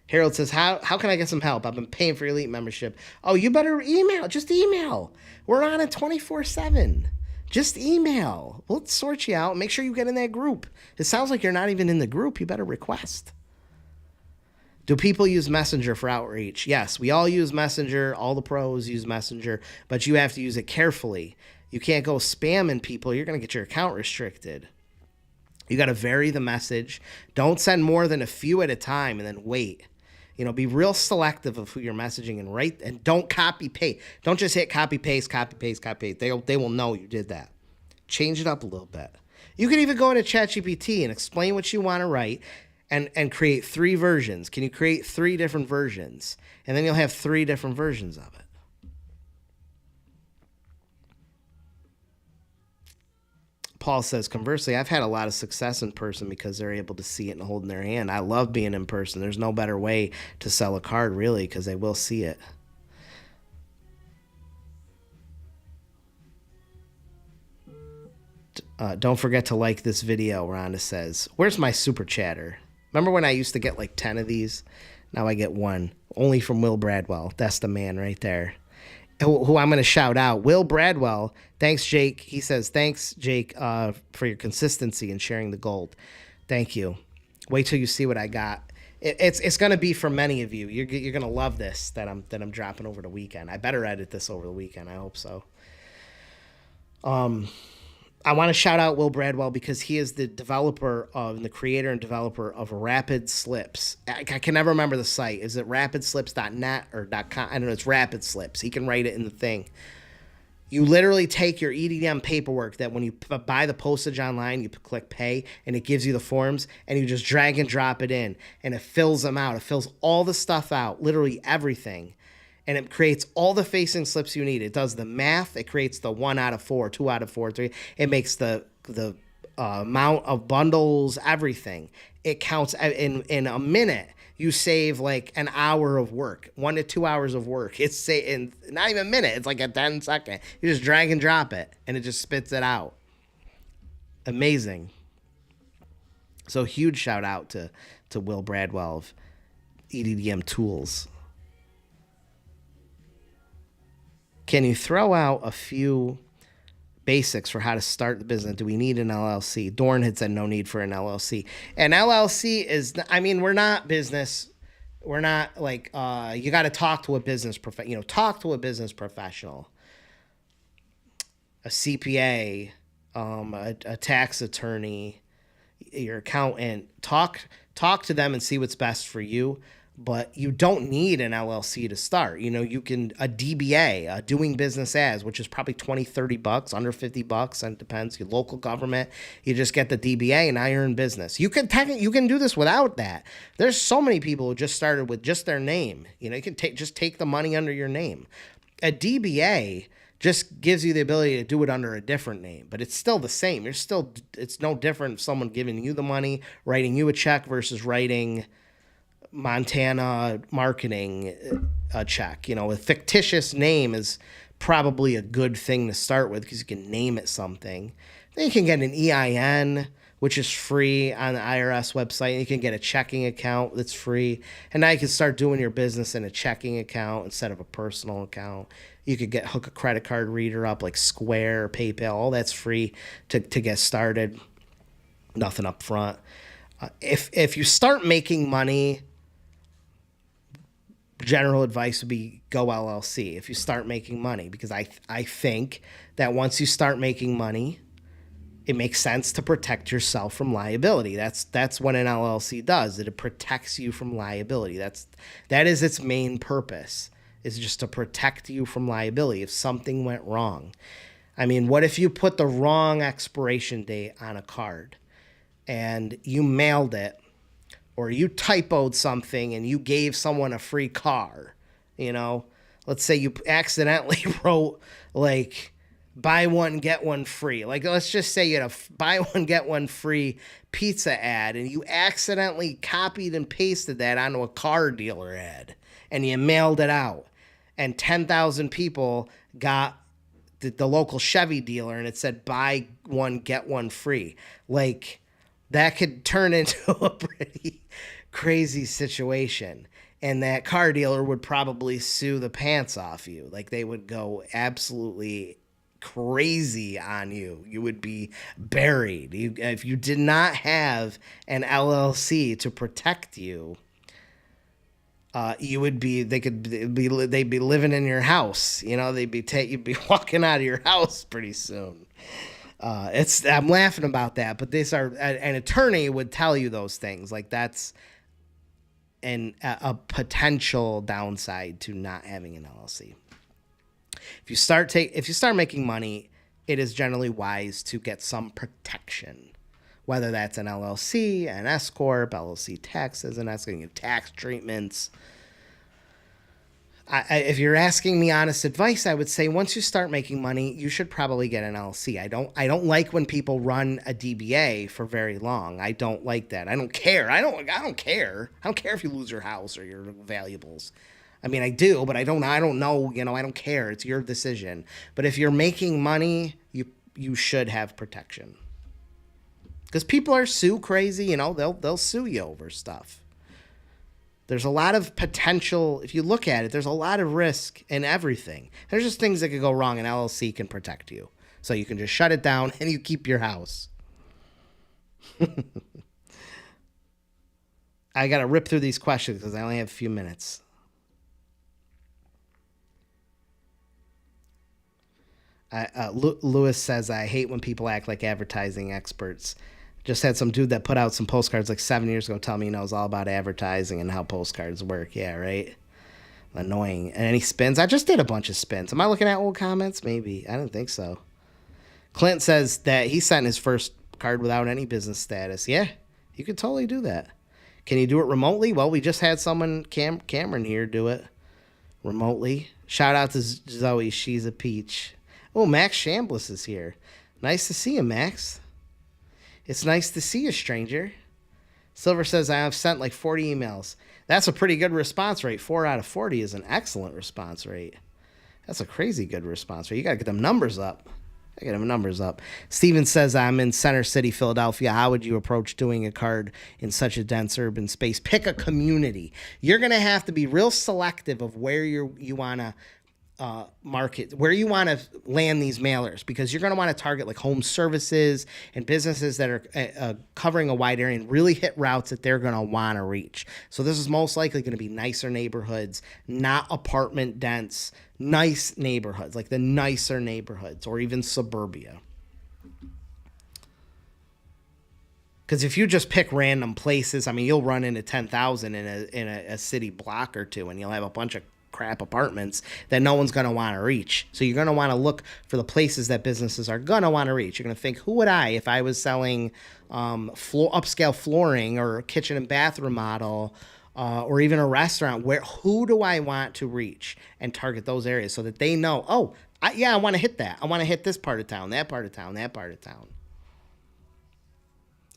Harold says, how can I get some help? I've been paying for Elite membership. Oh, you better email. Just email. We're on it 24/7. Just email. We'll sort you out. Make sure you get in that group. It sounds like you're not even in the group. You better request. Do people use Messenger for outreach? Yes, we all use Messenger. All the pros use Messenger, but you have to use it carefully. You can't go spamming people. You're going to get your account restricted. You got to vary the message. Don't send more than a few at a time and then wait. Be real selective of who you're messaging and don't copy paste. Don't just hit copy paste, copy paste, copy paste. They will know you did that. Change it up a little bit. You can even go into ChatGPT and explain what you want to write and create 3 versions. Can you create 3 different versions? And then you'll have 3 different versions of it. Paul says, conversely, I've had a lot of success in person because they're able to see it and hold in their hand. I love being in person. There's no better way to sell a card, really, because they will see it. Don't forget to like this video, Rhonda says. Where's my super chatter? Remember when I used to get like 10 of these? Now I get 1. Only from Will Bradwell. That's the man right there. Who I'm going to shout out. Will Bradwell. Thanks, Jake. He says, thanks, Jake, for your consistency in sharing the gold. Thank you. Wait till you see what I got. It's going to be for many of you. You're going to love this that I'm dropping over the weekend. I better edit this over the weekend. I hope so. I want to shout out Will Bradwell because he is the creator and developer of Rapid Slips. I can never remember the site. Is it rapidslips.net or .com? I don't know. It's Rapid Slips. He can write it in the thing. You literally take your EDDM paperwork that when you buy the postage online, you click pay and it gives you the forms and you just drag and drop it in and it fills them out. It fills all the stuff out, literally everything. And it creates all the facing slips you need. It does the math. It creates the 1 out of 4, 2 out of 4, 3. It makes the amount of bundles, everything. It counts in a minute. You save like an hour of work, 1 to 2 hours of work. It's in not even a minute. It's like a 10-second. You just drag and drop it, and it just spits it out. Amazing. So huge shout out to Will Bradwell of EDDM Tools. Can you throw out a few basics for how to start the business? Do we need an LLC? Dorn had said no need for an LLC. An LLC is, I mean, we're not business. We're not like, you got to talk to a business professional, talk to a business professional, a CPA, a tax attorney, your accountant. Talk to them and see what's best for you. But you don't need an LLC to start. You can, a DBA, doing business as, which is probably $20-$30, under $50, and it depends. Your local government, you just get the DBA and now you're in business. You can do this without that. There's so many people who just started with just their name. You can take the money under your name. A DBA just gives you the ability to do it under a different name, but it's still the same. It's no different if someone giving you the money, writing you a check versus writing Montana marketing a check. A fictitious name is probably a good thing to start with because you can name it something. Then you can get an EIN, which is free on the IRS website. You can get a checking account that's free. And now you can start doing your business in a checking account instead of a personal account. You could hook a credit card reader up like Square, PayPal. All that's free to get started. Nothing up front. If you start making money, general advice would be go LLC if you start making money, because I think that once you start making money, it makes sense to protect yourself from liability. That's what an LLC does. It protects you from liability. That is its main purpose, is just to protect you from liability if something went wrong. I mean, what if you put the wrong expiration date on a card and you mailed it, or you typoed something and you gave someone a free car? Let's say you accidentally wrote like buy one, get one free. Like, let's just say you had a buy one, get one free pizza ad and you accidentally copied and pasted that onto a car dealer ad and you mailed it out, and 10,000 people got the local Chevy dealer and it said buy one, get one free. Like, that could turn into a pretty crazy situation. And that car dealer would probably sue the pants off you. Like, they would go absolutely crazy on you. You would be buried. If you did not have an LLC to protect you, they'd be living in your house. You'd be walking out of your house pretty soon. I'm laughing about that, but an attorney would tell you those things. Like, that's a potential downside to not having an LLC. If you start making money, it is generally wise to get some protection, whether that's an LLC, an S corp, LLC taxes, and that's going to give tax treatments. If you're asking me honest advice, I would say once you start making money, you should probably get an LLC. I don't like when people run a DBA for very long. I don't like that. I don't care. I don't care. I don't care if you lose your house or your valuables. I mean, I do, but I don't know. I don't care. It's your decision. But if you're making money, you should have protection. Because people are sue crazy. They'll sue you over stuff. There's a lot of potential. If you look at it, there's a lot of risk in everything. There's just things that could go wrong. An LLC can protect you. So you can just shut it down and you keep your house. I got to rip through these questions because I only have a few minutes. Lewis says, I hate when people act like advertising experts. Just had some dude that put out some postcards like 7 years ago tell me he knows all about advertising and how postcards work. Yeah, right? Annoying. And any spins? I just did a bunch of spins. Am I looking at old comments? Maybe. I don't think so. Clint says that he sent his first card without any business status. Yeah, you could totally do that. Can you do it remotely? Well, we just had someone, Cameron here, do it remotely. Shout out to Zoe. She's a peach. Oh, Max Chambliss is here. Nice to see you, Max. It's nice to see you, stranger. Silver says, I have sent like 40 emails. That's a pretty good response rate. 4 out of 40 is an excellent response rate. That's a crazy good response rate. You got to get them numbers up. I get them numbers up. Steven says, I'm in Center City, Philadelphia. How would you approach doing a card in such a dense urban space? Pick a community. You're going to have to be real selective of where you want to market, where you want to land these mailers, because you're going to want to target like home services and businesses that are covering a wide area and really hit routes that they're going to want to reach. So this is most likely going to be nicer neighborhoods, not apartment dense, nice neighborhoods, like the nicer neighborhoods, or even suburbia. Because if you just pick random places, I mean, you'll run into 10,000 in a city block or two, and you'll have a bunch of crap apartments that no one's going to want to reach. So you're going to want to look for the places that businesses are going to want to reach. You're going to think, who would I, if I was selling upscale flooring or a kitchen and bath remodel, or even a restaurant, who do I want to reach, and target those areas so that they know, I want to hit that. I want to hit this part of town, that part of town, that part of town.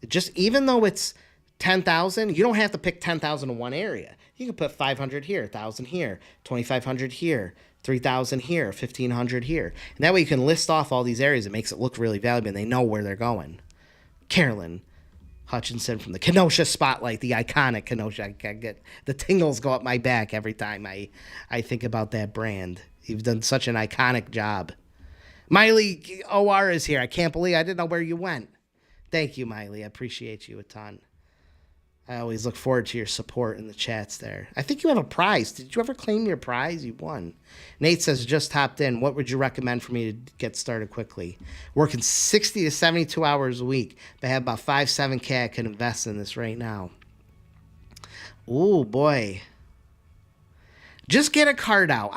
Just, even though it's 10,000, you don't have to pick 10,000 in one area. You can put 500 here, 1,000 here, 2,500 here, 3,000 here, 1,500 here. And that way you can list off all these areas. It makes it look really valuable, and they know where they're going. Carolyn Hutchinson from the Kenosha Spotlight, the iconic Kenosha. I get the tingles go up my back every time I think about that brand. You've done such an iconic job. Miley OR is here. I can't believe I didn't know where you went. Thank you, Miley. I appreciate you a ton. I always look forward to your support in the chats there. I think you have a prize. Did you ever claim your prize? You won. Nate says, just hopped in. What would you recommend for me to get started quickly? Working 60 to 72 hours a week, but I have about 7K I could invest in this right now. Oh, boy. Just get a card out.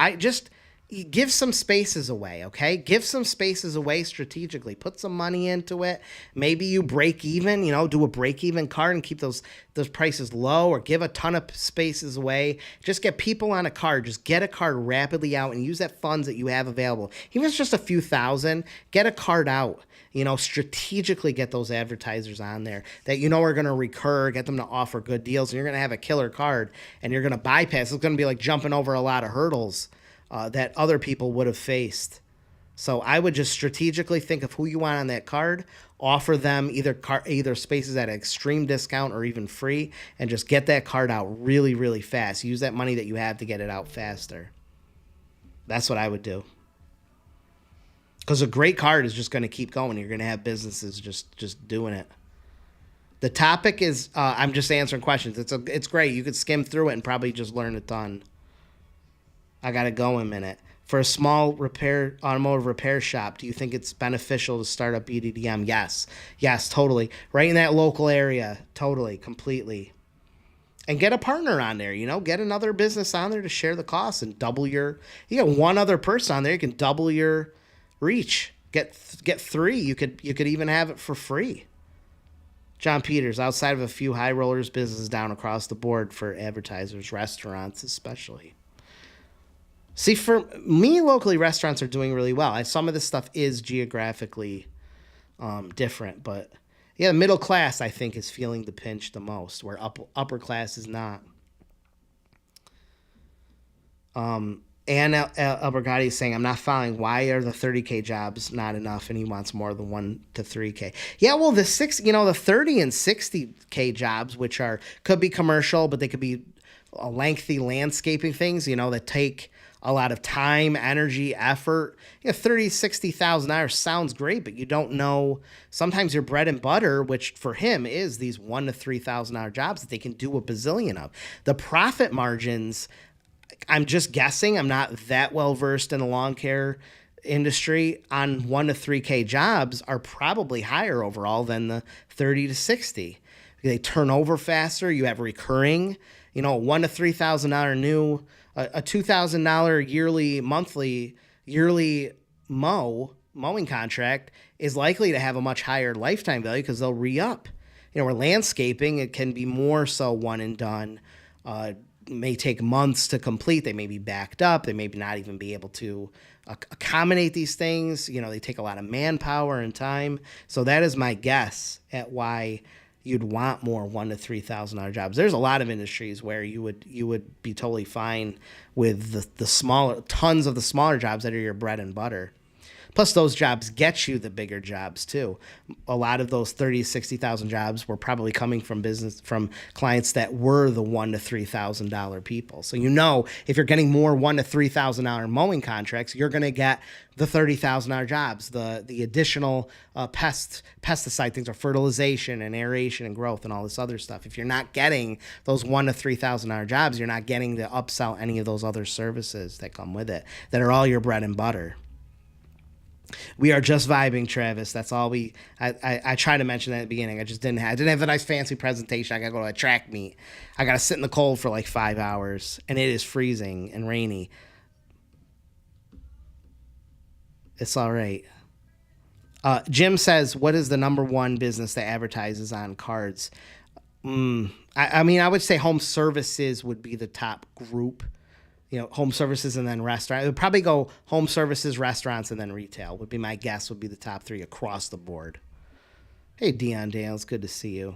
Give some spaces away, okay? Give some spaces away strategically. Put some money into it. Maybe you break even, do a break-even card and keep those prices low, or give a ton of spaces away. Just get people on a card. Just get a card rapidly out and use that funds that you have available. Even if it's just a few thousand, get a card out. Strategically get those advertisers on there that are going to recur, get them to offer good deals, and you're going to have a killer card, and you're going to bypass. It's going to be like jumping over a lot of hurdles that other people would have faced. So I would just strategically think of who you want on that card, offer them either spaces at an extreme discount or even free, and just get that card out really, really fast. Use that money that you have to get it out faster. That's what I would do. Because a great card is just going to keep going. You're going to have businesses just doing it. The topic is, I'm just answering questions. It's great. You could skim through it and probably just learn a ton. I got to go in a minute. For a small automotive repair shop, do you think it's beneficial to start up EDDM? Yes, totally. Right in that local area, totally, completely. And get a partner on there, get another business on there to share the costs and double you get one other person on there, you can double your reach. Get 3, you could even have it for free. John Peters, outside of a few high rollers, businesses down across the board for advertisers, restaurants especially. See, for me, locally, restaurants are doing really well. Some of this stuff is geographically different, but yeah, the middle class, I think, is feeling the pinch the most, where upper class is not. And Albergati is saying, I'm not following. Why are the 30K jobs not enough? And he wants more than 1 to 3K. Yeah, well, the 30 and 60K jobs, which could be commercial, but they could be lengthy landscaping things, that take a lot of time, energy, effort. $30,000, $60,000 sounds great, but you don't know. Sometimes your bread and butter, which for him is these $1,000 to $3,000 jobs that they can do a bazillion of. The profit margins, I'm just guessing. I'm not that well versed in the lawn care industry. On 1 to 3K jobs are probably higher overall than the 30 to 60. They turn over faster. You have recurring, $1,000 to $3,000 new, a $2,000 yearly mowing contract is likely to have a much higher lifetime value because they'll re-up. Where landscaping, it can be more so one and done. May take months to complete. They may be backed up. They may not even be able to accommodate these things. They take a lot of manpower and time. So that is my guess at why you'd want more $1,000 to $3,000 jobs. There's a lot of industries where you would be totally fine with the smaller, tons of the smaller jobs that are your bread and butter. Plus, those jobs get you the bigger jobs too. A lot of those 30,000 to 60,000 jobs were probably coming from clients that were the $1,000 to $3,000 people. So if you're getting more $1,000 to $3,000 mowing contracts, you're going to get the $30,000 jobs, the additional pesticide things, or fertilization and aeration and growth and all this other stuff. If you're not getting those $1,000 to $3,000 jobs, you're not getting to upsell any of those other services that come with it that are all your bread and butter. We are just vibing, Travis. That's all I tried to mention that at the beginning. I didn't have a nice fancy presentation. I got to go to a track meet. I got to sit in the cold for like 5 hours, and it is freezing and rainy. It's all right. Jim says, what is the number one business that advertises on cards? I would say home services would be the top group. Home services and then restaurant. It would probably go home services, restaurants, and then retail would be my guess, would be the top three across the board. Hey, Dion Dale, it's good to see you.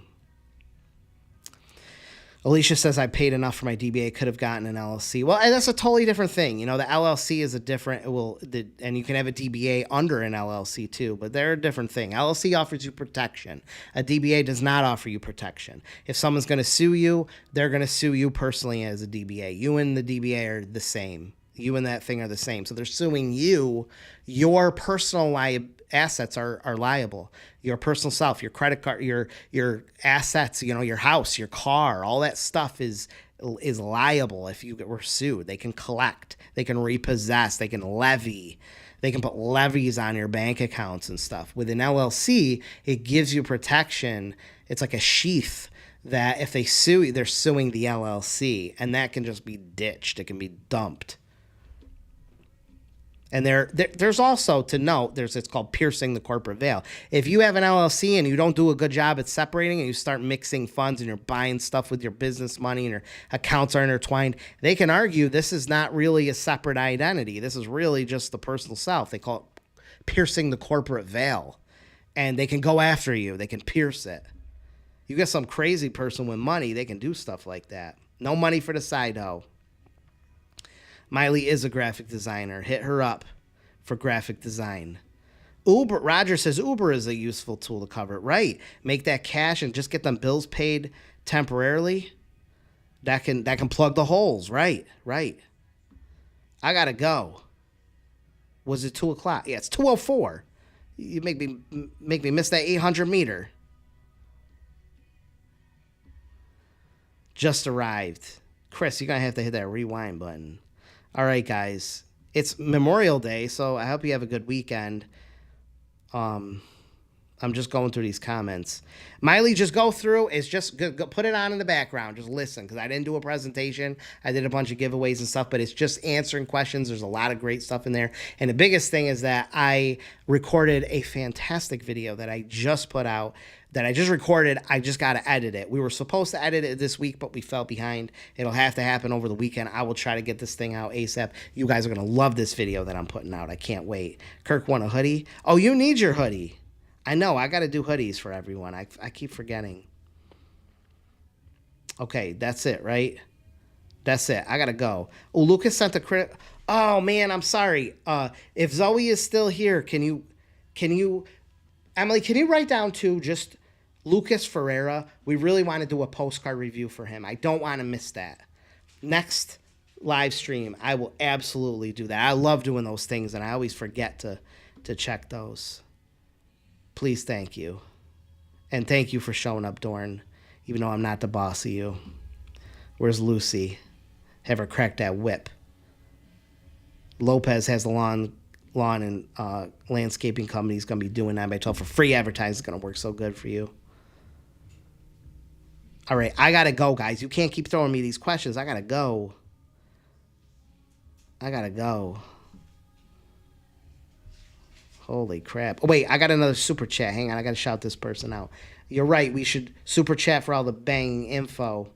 Alicia says, I paid enough for my DBA, could have gotten an LLC. Well, that's a totally different thing. The LLC is and you can have a DBA under an LLC too, but they're a different thing. LLC offers you protection. A DBA does not offer you protection. If someone's going to sue you, they're going to sue you personally as a DBA. You and the DBA are the same. You and that thing are the same. So they're suing you. Your personal assets are liable. Your personal self, your credit card, your assets, your house, your car, all that stuff is liable if you were sued. They can collect, they can repossess, they can levy. They can put levies on your bank accounts and stuff. With an LLC, it gives you protection. It's like a sheath that if they sue you, they're suing the LLC, and that can just be ditched. It can be dumped. And there's also to note, it's called piercing the corporate veil. If you have an LLC and you don't do a good job at separating and you start mixing funds and you're buying stuff with your business money and your accounts are intertwined, they can argue this is not really a separate identity. This is really just the personal self. They call it piercing the corporate veil. And they can go after you. They can pierce it. You get some crazy person with money, they can do stuff like that. No money for the side hoe. Miley is a graphic designer. Hit her up for graphic design. Roger says Uber is a useful tool to cover it. Right. Make that cash and just get them bills paid temporarily. That can plug the holes. Right. I gotta go. Was it 2:00? Yeah, it's 2:04. You make me miss that 800 meter. Just arrived. Chris, you're gonna have to hit that rewind button. All right, guys. It's Memorial Day, so I hope you have a good weekend. I'm just going through these comments. Miley, just go through. It's just go put it on in the background. Just listen, because I didn't do a presentation. I did a bunch of giveaways and stuff, but it's just answering questions. There's a lot of great stuff in there. And the biggest thing is that I recorded a fantastic video that I just put out, that I just recorded. I just got to edit it. We were supposed to edit it this week, but we fell behind. It'll have to happen over the weekend. I will try to get this thing out ASAP. You guys are going to love this video that I'm putting out. I can't wait. Kirk won a hoodie. Oh, you need your hoodie. I know. I got to do hoodies for everyone. I keep forgetting. Okay, that's it, right? That's it. I got to go. Oh, Lucas sent a crit. Oh, man, I'm sorry. If Zoe is still here, can you, Emily, can you write down to just Lucas Ferreira? We really want to do a postcard review for him. I don't want to miss that. Next live stream, I will absolutely do that. I love doing those things, and I always forget to check those. Please, thank you. And thank you for showing up, Dorn, even though I'm not the boss of you. Where's Lucy? Have her crack that whip. Lopez has the lawn and landscaping company. He's going to be doing 9x12 for free advertising. It's going to work so good for you. All right, I gotta go, guys. You can't keep throwing me these questions. I gotta go. I gotta go. Holy crap. Oh, wait, I got another super chat. Hang on, I gotta shout this person out. You're right, we should super chat for all the bang info.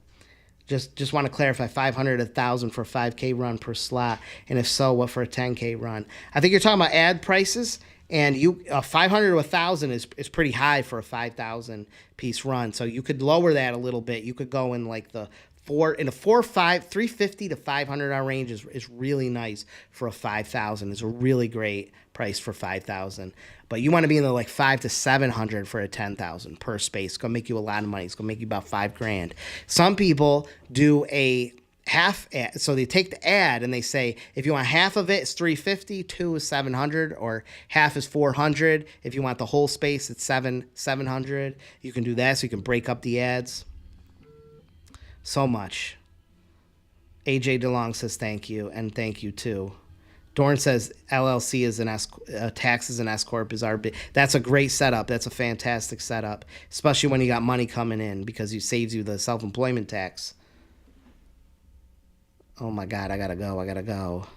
Just want to clarify, 500, 1,000 for a 5K run per slot, and if so, what for a 10K run? I think you're talking about ad prices, and 500 to 1,000 is pretty high for a 5,000 piece run. So you could lower that a little bit. You could go in like the 350 to 500 range is really nice for a 5,000. It's a really great price for 5,000. But you want to be in the like 5 to 700 for a 10,000 per space. It's gonna make you a lot of money. It's gonna make you about $5,000. Some people do a half ad, so they take the ad and they say if you want half of it, it's 350, two is 700, or half is 400. If you want the whole space, it's 700. You can do that, so you can break up the ads. So much. AJ DeLong says thank you, and thank you too. Dorn says LLC is an taxes and S corp is our. That's a great setup. That's a fantastic setup, especially when you got money coming in, because it saves you the self-employment tax. Oh my God, I gotta go.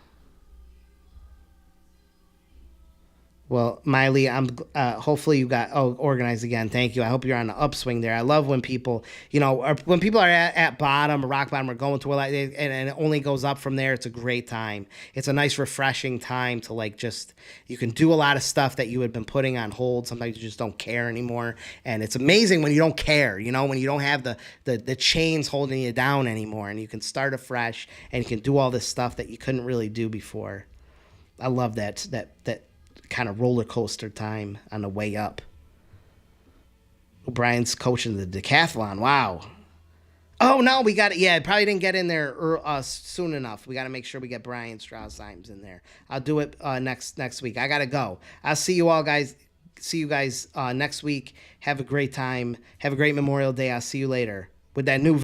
Well, Miley, I'm hopefully you got organized again. Thank you. I hope you're on the upswing there. I love when people, when people are at bottom or rock bottom or going to and it only goes up from there. It's a great time. It's a nice, refreshing time to you can do a lot of stuff that you had been putting on hold. Sometimes you just don't care anymore. And it's amazing when you don't care, when you don't have the chains holding you down anymore, and you can start afresh and you can do all this stuff that you couldn't really do before. I love that kind of roller coaster time on the way up. Brian's coaching the decathlon. Wow. Oh no, we got it. Yeah, probably didn't get in there soon enough. We got to make sure we get Brian Strauss-Himes in there. I'll do it next week. I gotta go. I'll see you all guys. See you guys next week. Have a great time. Have a great Memorial Day. I'll see you later with that new